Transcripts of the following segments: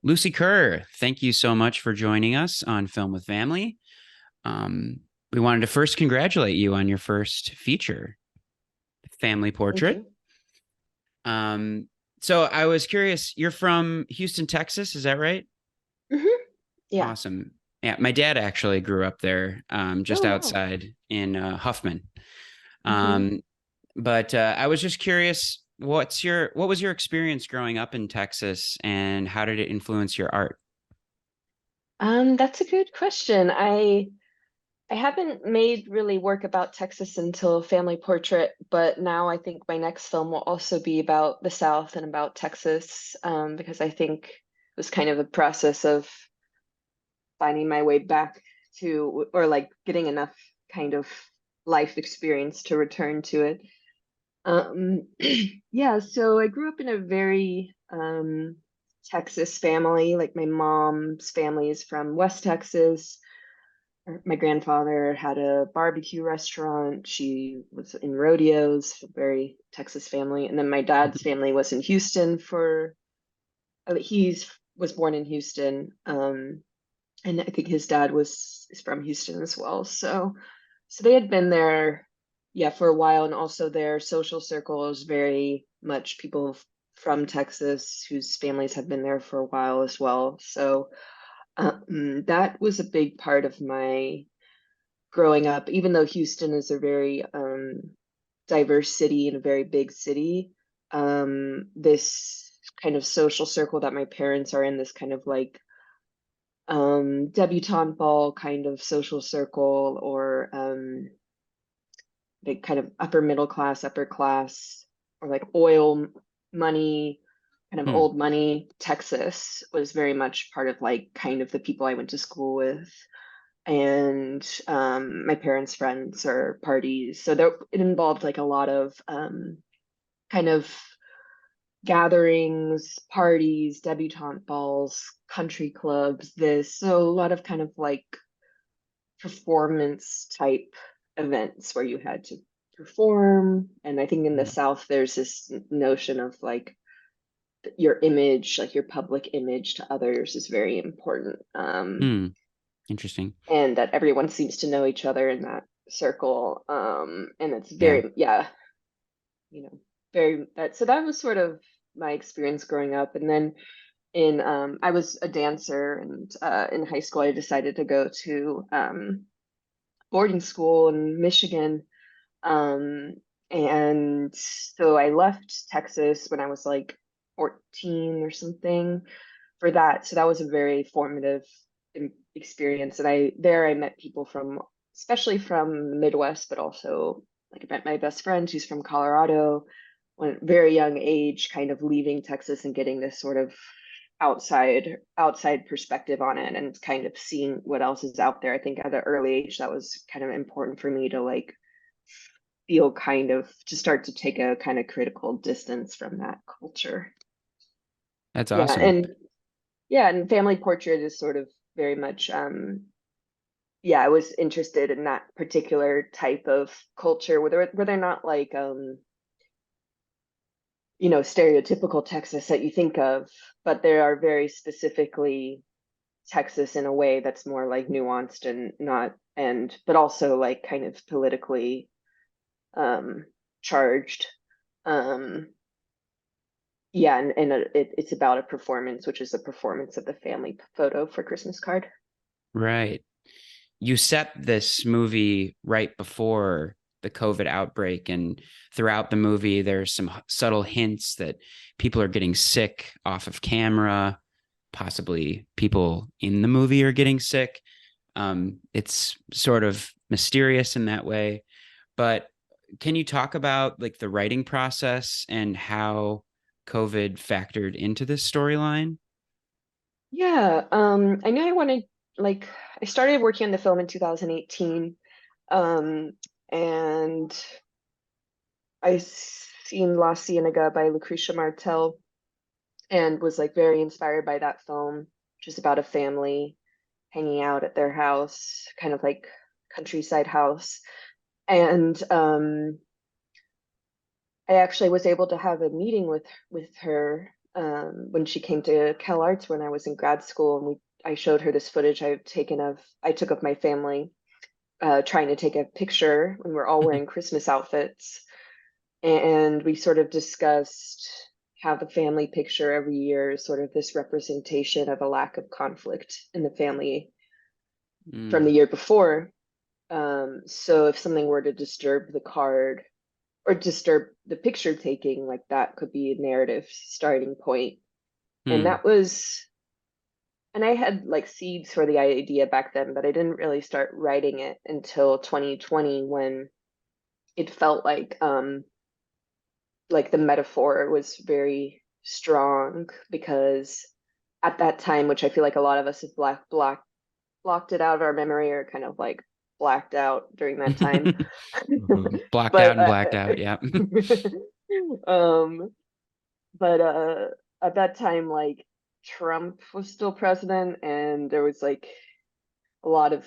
Lucy Kerr, thank you so much for joining us on Film with Family. We wanted to first congratulate you on your first feature, Family Thank Portrait. you. Um, so I was curious, you're from Houston, Texas, is that right? hmm Yeah. Awesome. Yeah, my dad actually grew up there, just Oh, wow. outside in Huffman. hmm Um, but I was just curious, what was your experience growing up in Texas, and how did it influence your art? That's a good question. I haven't made really work about Texas until Family Portrait, but now I think my next film will also be about the South and about Texas, because I think it was kind of a process of finding my way back to, or like getting enough kind of life experience to return to it. Um, yeah, so I grew up in a very Texas family. Like my mom's family is from West Texas. My grandfather had a barbecue restaurant. She was in rodeos, a very Texas family. And then my dad's family was in Houston for, he's was born in Houston. And I think his dad was is from Houston as well. So they had been there, yeah, for a while, and also their social circle is very much people from Texas whose families have been there for a while as well. So that was a big part of my growing up, even though Houston is a very diverse city and a very big city. This kind of social circle that my parents are in, this kind of like debutante ball kind of social circle, or the kind of upper middle class, upper class, or like oil money, kind of Hmm. old money. Texas was very much part of like kind of the people I went to school with, and my parents' friends or parties. So there, it involved like a lot of kind of gatherings, parties, debutante balls, country clubs, this. So a lot of kind of like performance type events where you had to perform. And I think in the Yeah. South, there's this notion of like your image, like your public image to others is very important. Hmm. Interesting. And that everyone seems to know each other in that circle. And it's Yeah. very, yeah, very that. So that was sort of my experience growing up. And then I was a dancer, and in high school, I decided to go to boarding school in Michigan. Um, and so I left Texas when I was like 14 or something for that. So that was a very formative experience. And I met people from, especially from the Midwest, but also like I met my best friend who's from Colorado when at a very young age, kind of leaving Texas and getting this sort of outside perspective on it and kind of seeing what else is out there. I think at an early age that was kind of important for me to like feel kind of to start to take a kind of critical distance from that culture. That's Yeah, awesome. and yeah, and family portrait is sort of very much yeah, I was interested in that particular type of culture where they're not like stereotypical Texas that you think of, but they are very specifically Texas in a way that's more like nuanced and not and but also like kind of politically um charged. Um yeah, and it's about a performance, which is a performance of the family photo for Christmas card. Right. You set this movie right before the COVID outbreak, and throughout the movie, there's some subtle hints that people are getting sick off of camera. Possibly people in the movie are getting sick. It's sort of mysterious in that way. But can you talk about like the writing process and how COVID factored into this storyline? Yeah, I knew I wanted like I started working on the film in 2018, um, and I seen La Cienega by Lucretia Martel and was like very inspired by that film, which is about a family hanging out at their house, kind of like countryside house. And I actually was able to have a meeting with her when she came to Cal Arts when I was in grad school, and I showed her this footage I took of my family trying to take a picture when we're all wearing Christmas outfits, and we sort of discussed how the family picture every year is sort of this representation of a lack of conflict in the family from the Mm. year before. So if something were to disturb the card or disturb the picture taking, like that could be a narrative starting point. And Mm. that was, and I had like seeds for the idea back then, but I didn't really start writing it until 2020 when it felt like the metaphor was very strong because at that time, which I feel like a lot of us have blocked it out of our memory or kind of like blacked out during that time. Blocked out But and blacked out. Yeah. um but at that time like Trump was still president and there was like a lot of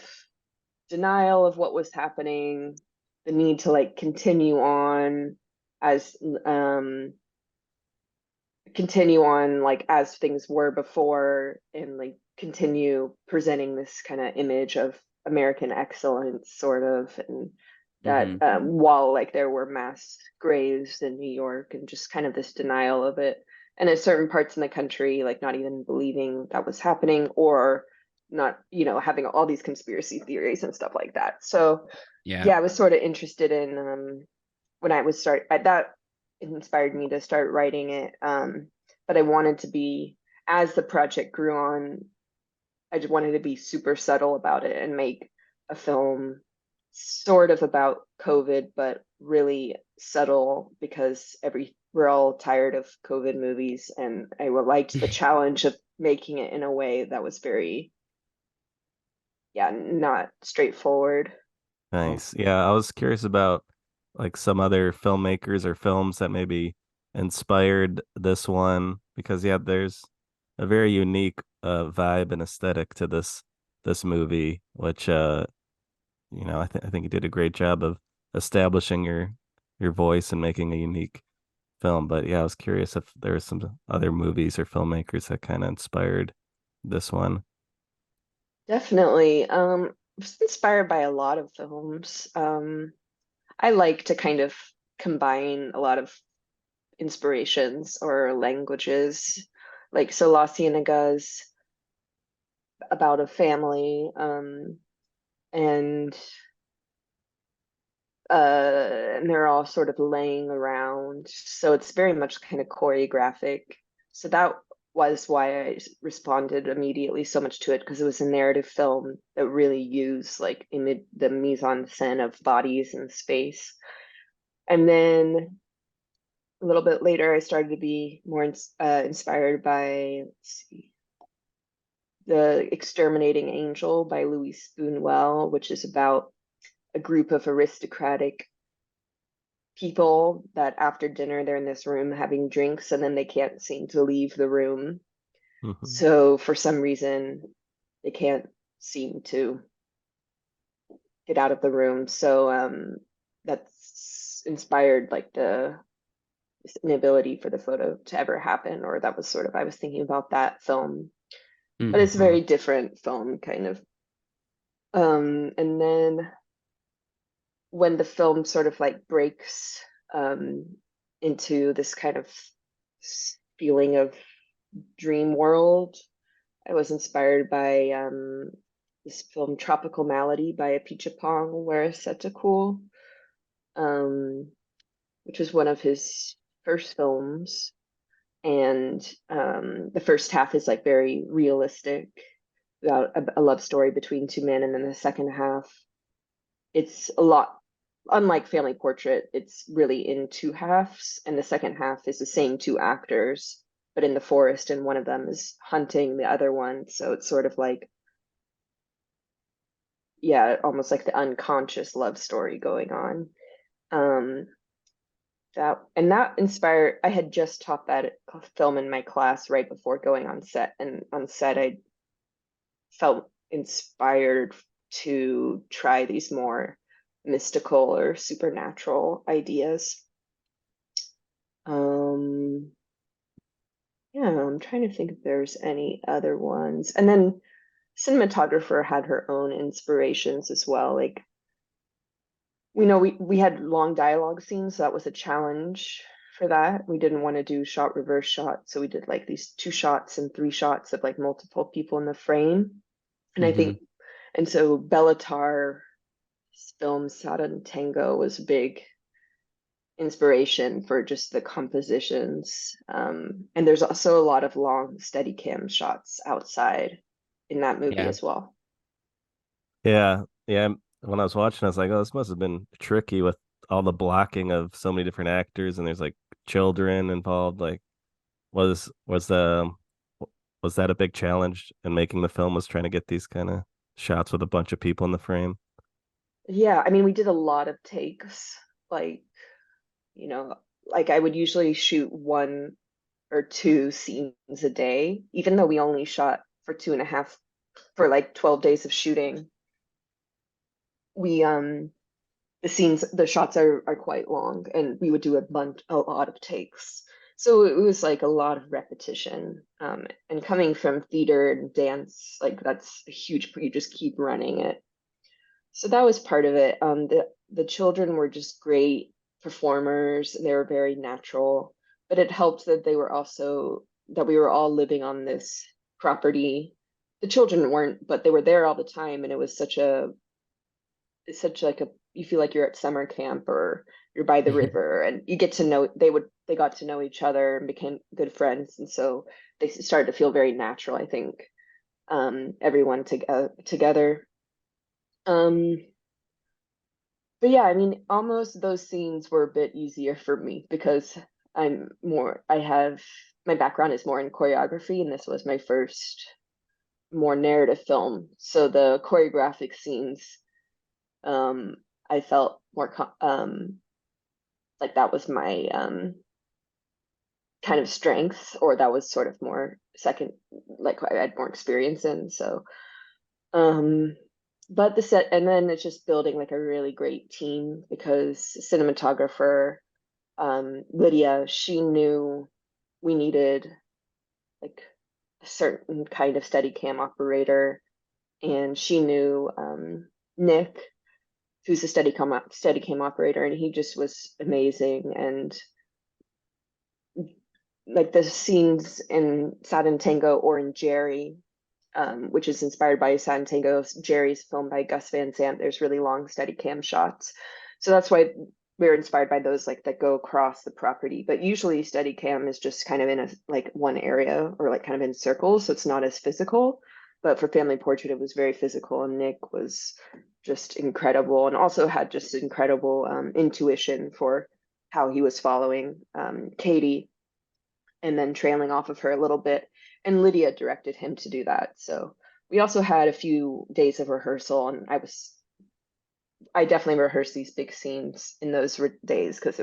denial of what was happening, the need to like as um continue on like as things were before and like continue presenting this kind of image of American excellence sort of, and that Hmm. while like there were mass graves in New York and just kind of this denial of it, and at certain parts in the country like not even believing that was happening or not, having all these conspiracy theories and stuff like that. So Yeah. yeah, I was sort of interested in when I was that inspired me to start writing it. But I wanted to be, as the project grew on, I just wanted to be super subtle about it and make a film sort of about COVID, but really subtle because we're all tired of COVID movies, and I liked the challenge of making it in a way that was very, yeah, not straightforward. Well, Nice. Yeah, I was curious about like some other filmmakers or films that maybe inspired this one because yeah, there's a very unique vibe and aesthetic to this movie, which I think you did a great job of establishing your voice and making a unique film. But yeah, I was curious if there were some other movies or filmmakers that kind of inspired this one. Definitely. I was inspired by a lot of films. I like to kind of combine a lot of inspirations or languages. Like so La Cienaga's about a family, and and they're all sort of laying around. So it's very much kind of choreographic. So that was why I responded immediately so much to it because it was a narrative film that really used like the mise en scène of bodies and space. And then a little bit later, I started to be more inspired by, let's see, The Exterminating Angel by Louis Spoonwell, which is about a group of aristocratic people that after dinner they're in this room having drinks and then they can't seem to leave the room. Hmm. So for some reason, they can't seem to get out of the room. So that's inspired like the this inability for the photo to ever happen, or that was sort of I was thinking about that film, but mm. it's a Hmm. very different film kind of. And then when the film sort of like breaks into this kind of feeling of dream world, I was inspired by this film Tropical Malady by Apichatpong Weerasethakul, um, which was one of his first films. And the first half is like very realistic about a love story between two men, and then the second half, it's a lot unlike Family Portrait. It's really in two halves, and the second half is the same two actors, but in the forest, and one of them is hunting the other one. So it's sort of like, yeah, almost like the unconscious love story going on. Um, that inspired. I had just taught that film in my class right before going on set, and on set I felt inspired to try these more mystical or supernatural ideas. Um, Yeah, I'm trying to think if there's any other ones. And then cinematographer had her own inspirations as well. Like we had long dialogue scenes, so that was a challenge for that. We didn't want to do shot reverse shot, so we did like these 2 shots and 3 shots of like multiple people in the frame. And I Hmm. think, and so Bellatar's film Saturn Tango was a big inspiration for just the compositions. And there's also a lot of long steady cam shots outside in that movie Yeah. as well. Yeah, yeah. When I was watching, I was like, "Oh, this must have been tricky with all the blocking of so many different actors, and there's like children involved. Like, was the was that a big challenge in making the film? Was trying to get these kind of shots with a bunch of people in the frame? Yeah, I mean, we did a lot of takes, like, you know, like I would usually shoot 1 or 2 scenes a day, even though we only shot for 2.5 for like 12 days of shooting. We the shots are quite long, and we would do a lot of takes. So it was like a lot of repetition. And coming from theater and dance, like that's a huge, you just keep running it. So that was part of it. The children were just great performers. They were very natural, but it helped that we were all living on this property. The children weren't, but they were there all the time, and it was such like a you feel like you're at summer camp or you're by the river, and you get to know they got to know each other and became good friends, and so they started to feel very natural, I think. Everyone together. Um, but yeah, I mean, almost those scenes were a bit easier for me because I have my background is more in choreography, and this was my first more narrative film. So the choreographic scenes, um, I felt more like that was my kind of strength, or that was sort of more second, like I had more experience in. So, um, but the set, and then it's just building like a really great team because cinematographer, Lidia, she knew we needed like a certain kind of steady cam operator, and she knew Nick, who's a steady cam operator, and he just was amazing. And like the scenes in Sad and Tango or in Jerry, which is inspired by Sad and Tango, Jerry's filmed by Gus Van Sant. There's really long steady cam shots. So that's why we're inspired by those like that go across the property. But usually steady cam is just kind of in a like one area or like kind of in circles. So it's not as physical. But for Family Portrait, it was very physical, and Nick was just incredible and also had just incredible intuition for how he was following Katie and then trailing off of her a little bit. And Lidia directed him to do that. So we also had a few days of rehearsal, and I definitely rehearsed these big scenes in those days because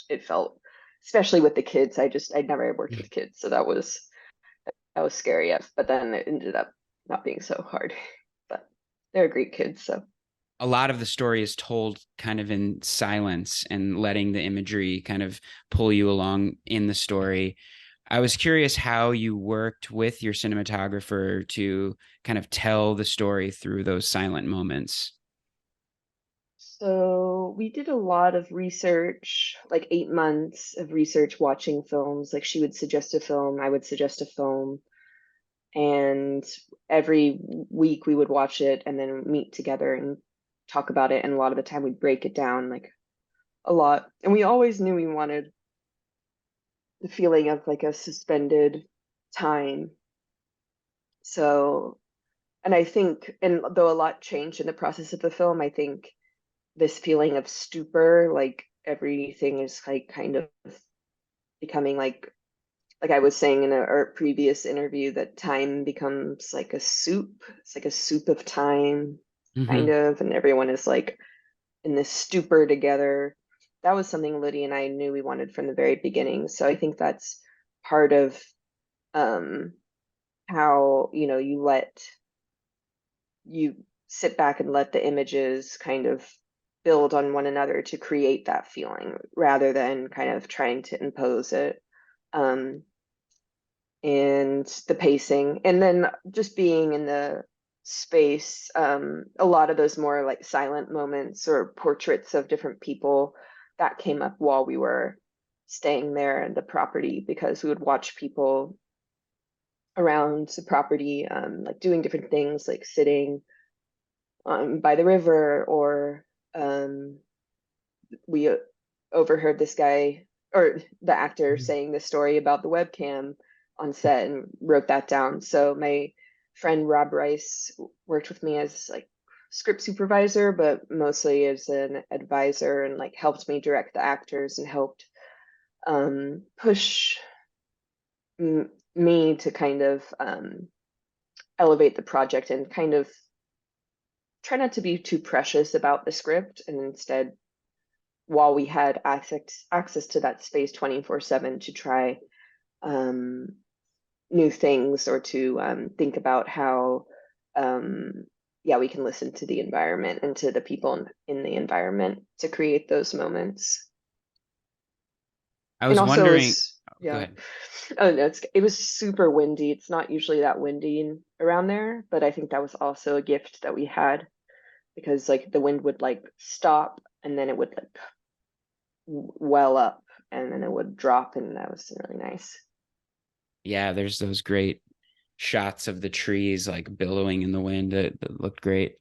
it felt, especially with the kids. I'd never worked with kids, so that was scary. Yes, but then it ended up not being so hard. But they're great kids, so. A lot of the story is told kind of in silence and letting the imagery kind of pull you along in the story. I was curious how you worked with your cinematographer to kind of tell the story through those silent moments. So we did a lot of research, like 8 months of research watching films. Like she would suggest a film, I would suggest a film, and every week we would watch it and then meet together and talk about it. And a lot of the time we'd break it down like a lot. And we always knew we wanted the feeling of like a suspended time. So, and I think, and though a lot changed in the process of the film, I think this feeling of stupor, like everything is like kind of becoming like I was saying in our previous interview, that time becomes like a soup. It's like a soup of time, kind Mm-hmm. of, and everyone is like in this stupor together. That was something Lydia and I knew we wanted from the very beginning. So I think that's part of um, how, you sit back and let the images kind of build on one another to create that feeling rather than kind of trying to impose it. Um, and the pacing, and then just being in the space. A lot of those more like silent moments or portraits of different people that came up while we were staying there in the property, because we would watch people around the property, like doing different things, like sitting by the river, or we overheard this guy or the actor saying this story about the webcam on set and wrote that down. So my friend Rob Rice worked with me as like script supervisor, but mostly as an advisor, and like helped me direct the actors and helped push me to kind of elevate the project and kind of try not to be too precious about the script, and instead, while we had access to that space 24/7, to try new things, or to think about how yeah, we can listen to the environment and to the people in the environment to create those moments. I And was also it wondering, was, go yeah. ahead. Oh no, it was super windy. It's not usually that windy around there, but I think that was also a gift that we had, because like the wind would like stop and then it would like well up and then it would drop, and that was really nice. Yeah, there's those great shots of the trees like billowing in the wind that looked great.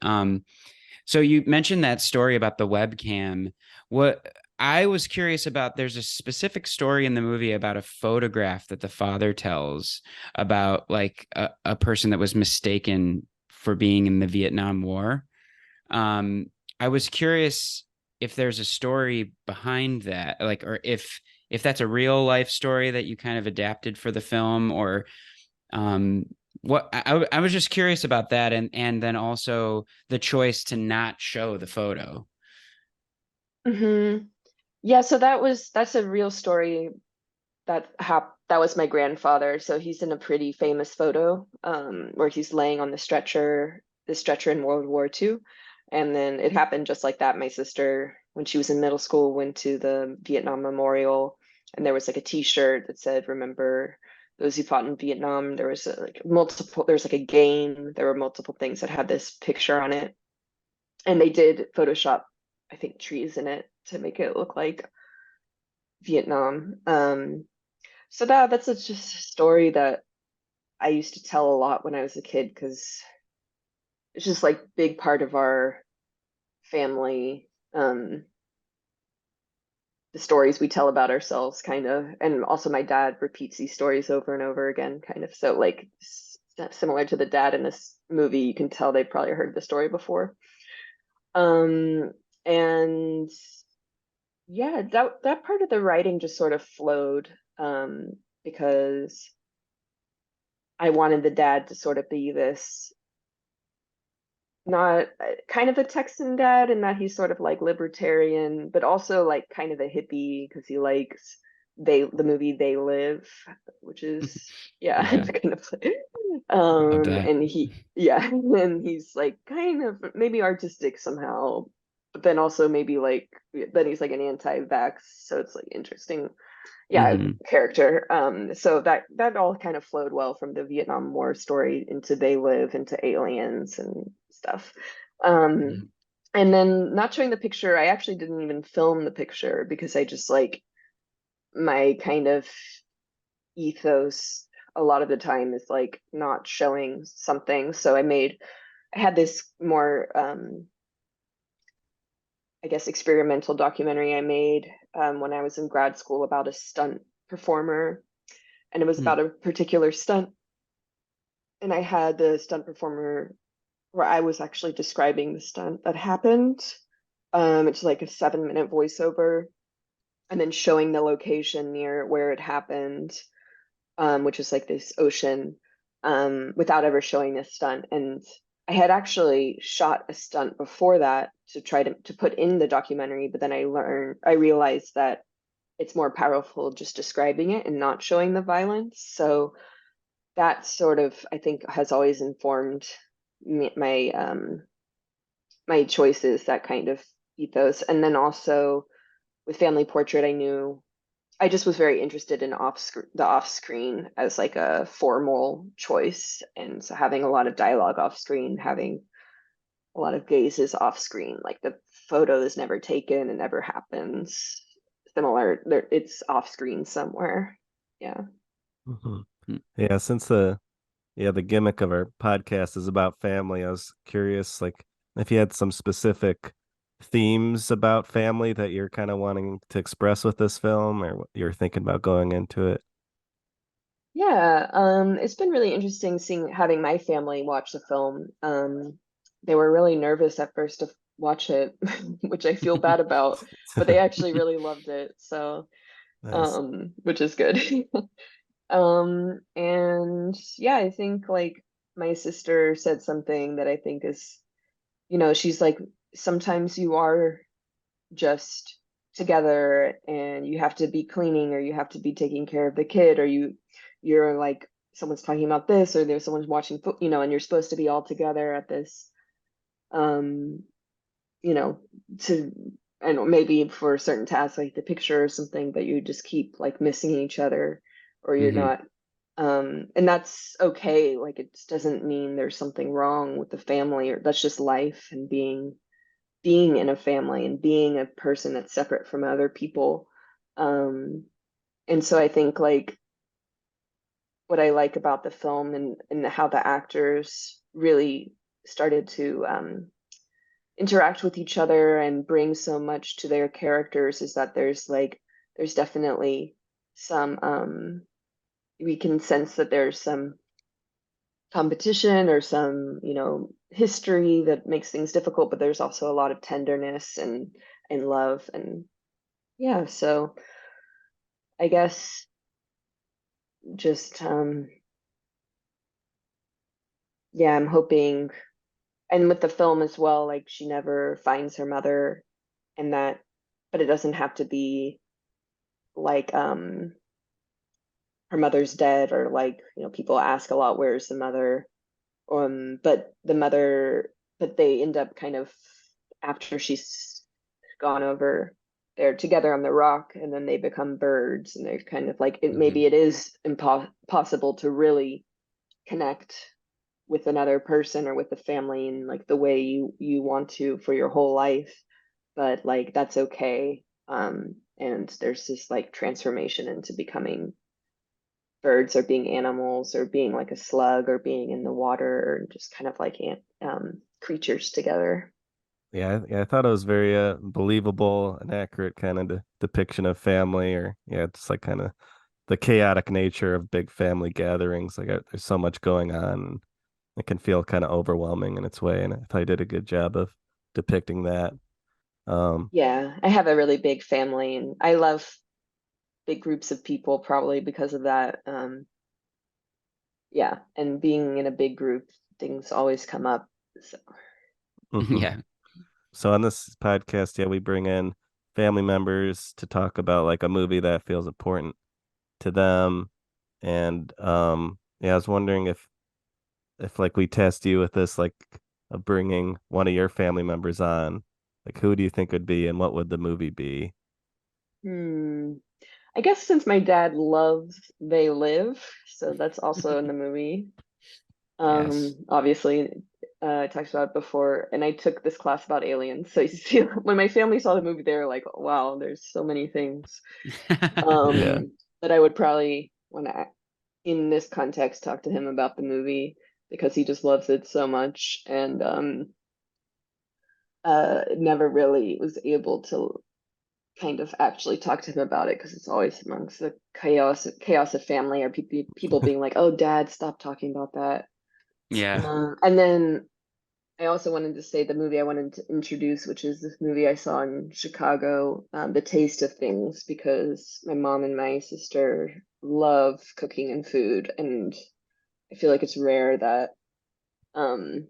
So you mentioned that story about the webcam. What I was curious about, there's a specific story in the movie about a photograph that the father tells about like a person that was mistaken for being in the Vietnam War. Um, I was curious if there's a story behind that, like, or if that's a real life story that you kind of adapted for the film, or um, what I was just curious about that, and then also the choice to not show the photo. Yeah, so that's a real story that was my grandfather. So he's in a pretty famous photo where he's laying on the stretcher in World War II. And then it happened just like that. My sister, when she was in middle school, went to the Vietnam Memorial, and there was like a T-shirt that said, "Remember those who fought in Vietnam." There was there was like a game. There were multiple things that had this picture on it. And they did Photoshop, I think, trees in it to make it look like Vietnam. So that's just a story that I used to tell a lot when I was a kid, because it's just like big part of our family, the stories we tell about ourselves, kind of. And also my dad repeats these stories over and over again, kind of. So like similar to the dad in this movie, you can tell they probably heard the story before. And yeah, that part of the writing just sort of flowed, because I wanted the dad to sort of be this, not kind of a Texan dad, in that he's sort of like libertarian, but also like kind of a hippie, because he likes the movie They Live, which is, yeah, Yeah, kind of love that. and yeah, and he's like kind of maybe artistic somehow, but then also maybe like then he's like an anti-vax, so it's like interesting, yeah, Hmm. character. So that all kind of flowed well from the Vietnam War story into They Live, into aliens and stuff. Um, and then not showing the picture, I actually didn't even film the picture, because I just like, my kind of ethos a lot of the time is like not showing something. So I had this more I guess experimental documentary I made when I was in grad school about a stunt performer, and it was about a particular stunt. And I had the stunt performer where I was actually describing the stunt that happened. It's like a 7-minute voiceover, and then showing the location near where it happened, which is like this ocean, without ever showing this stunt. And I had actually shot a stunt before that to try to put in the documentary, but then I realized that it's more powerful just describing it and not showing the violence. So that sort of, I think, has always informed my choices, that kind of ethos. And then also with Family Portrait, I knew I just was very interested in the off screen as like a formal choice, and so having a lot of dialogue off screen, having a lot of gazes off screen, like the photo is never taken, it never happens. Similar, there it's off screen somewhere. Yeah. Mhm. Mm. Yeah, since the gimmick of our podcast is about family, I was curious, like, if you had some specific themes about family that you're kind of wanting to express with this film, or what you're thinking about going into it. Yeah, it's been really interesting having my family watch the film. They were really nervous at first to watch it, which I feel bad about, but they actually really loved it. So, Nice. which is good. And yeah, I think like my sister said something that I think is, she's like, sometimes you are just together and you have to be cleaning, or you have to be taking care of the kid, or you're like, someone's talking about this, or there's someone's watching and you're supposed to be all together at this, um you know to I don't know, maybe for a certain task like the picture or something, but you just keep like missing each other, or you're Hmm. not, and that's okay. Like, it just doesn't mean there's something wrong with the family, or that's just life, and being in a family and being a person that's separate from other people. Um, and so I think like what I like about the film, and how the actors really started to interact with each other and bring so much to their characters, is that there's definitely some, we can sense that there's some competition, or some, history that makes things difficult, but there's also a lot of tenderness and love. And yeah, so I guess just, yeah, I'm hoping, and with the film as well, like she never finds her mother, and that, but it doesn't have to be like, her mother's dead, or like, people ask a lot, where's the mother? But the mother, but they end up kind of, after she's gone over, they're together on the rock, and then they become birds, and they're kind of like, Hmm. maybe it is impossible to really connect with another person, or with the family in like the way you want to for your whole life, but like that's okay. And there's this like transformation into becoming birds, or being animals, or being like a slug, or being in the water, or just kind of like creatures together. Yeah, I thought it was very believable and accurate kind of depiction of family, or yeah, it's like kind of the chaotic nature of big family gatherings. Like there's so much going on, and it can feel kind of overwhelming in its way. And I thought I did a good job of depicting that. Um, Yeah, I have a really big family, and I love big groups of people, probably because of that. Yeah, and being in a big group, things always come up. So. mhm. Yeah. So on this podcast, yeah, we bring in family members to talk about like a movie that feels important to them. And yeah, I was wondering if like we test you with this, like of bringing one of your family members on, like who do you think would be and what would the movie be? Hmm. I guess since my dad loves They Live, so that's also in the movie. Yes. Obviously, I talked about it before, and I took this class about aliens. So you see, when my family saw the movie, they were like, "Wow, there's so many things." Yeah. That I would probably want to, in this context, talk to him about the movie, because he just loves it so much, and never really was able to kind of actually talk to him about it, because it's always amongst the chaos of family, or people being like, "Oh, Dad, stop talking about that." Yeah. And then I also wanted to say the movie I wanted to introduce, which is this movie I saw in Chicago, The Taste of Things, because my mom and my sister love cooking and food, and I feel like it's rare that um,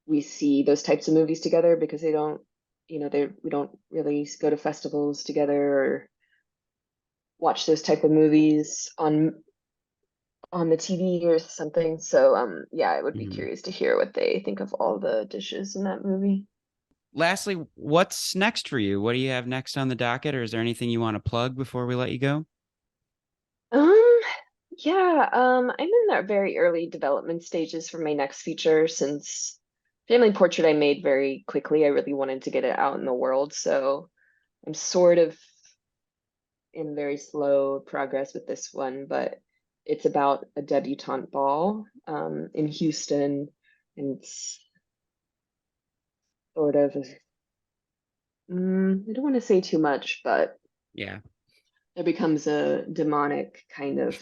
we see those types of movies together, because they don't, we don't really go to festivals together, or watch those type of movies on the TV or something. So yeah, I would be Mhm. curious to hear what they think of all the dishes in that movie. lastly, what's next for you? What do you have next on the docket, or is there anything you want to plug before we let you go? Um, yeah, I'm in the very early development stages for my next feature since Family Portrait I made very quickly. I really wanted to get it out in the world, so I'm sort of in very slow progress with this one, but it's about a debutante ball in Houston, and it's sort of, I don't want to say too much, but Yeah. there becomes a demonic kind of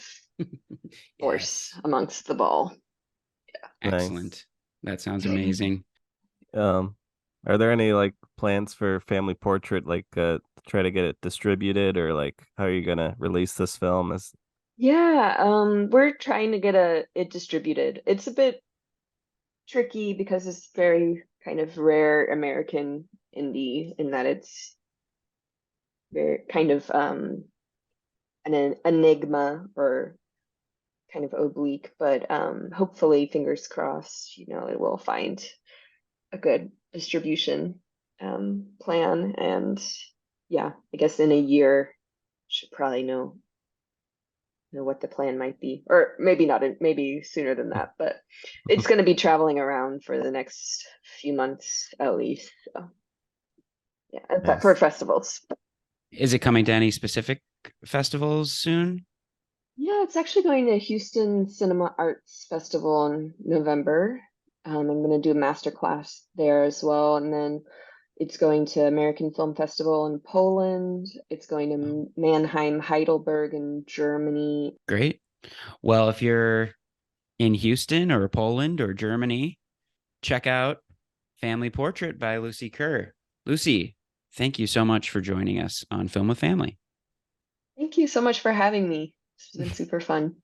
force Yes. amongst the ball. Nice. Excellent. That sounds amazing. Um, are there any like plans for Family Portrait, like try to get it distributed, or like how are you gonna release this film? Is Yeah, we're trying to get it distributed. It's a bit tricky because it's very kind of rare American indie in that it's very kind of an enigma or kind of oblique, but hopefully, fingers crossed, it will find a good distribution plan. And yeah, I guess in a year should probably know what the plan might be, or maybe not, maybe sooner than that, but it's going to be traveling around for the next few months at least. So yeah, for nice? festivals. Is it coming to any specific festivals soon? Yeah, it's actually going to Houston Cinema Arts Festival in November. I'm going to do a master class there as well, and then it's going to American Film Festival in Poland. It's going to Mannheim, Heidelberg in Germany. Great. Well, if you're in Houston or Poland or Germany, check out Family Portrait by Lucy Kerr. Lucy, thank you so much for joining us on Film with Family. Thank you so much for having me. It's been super fun.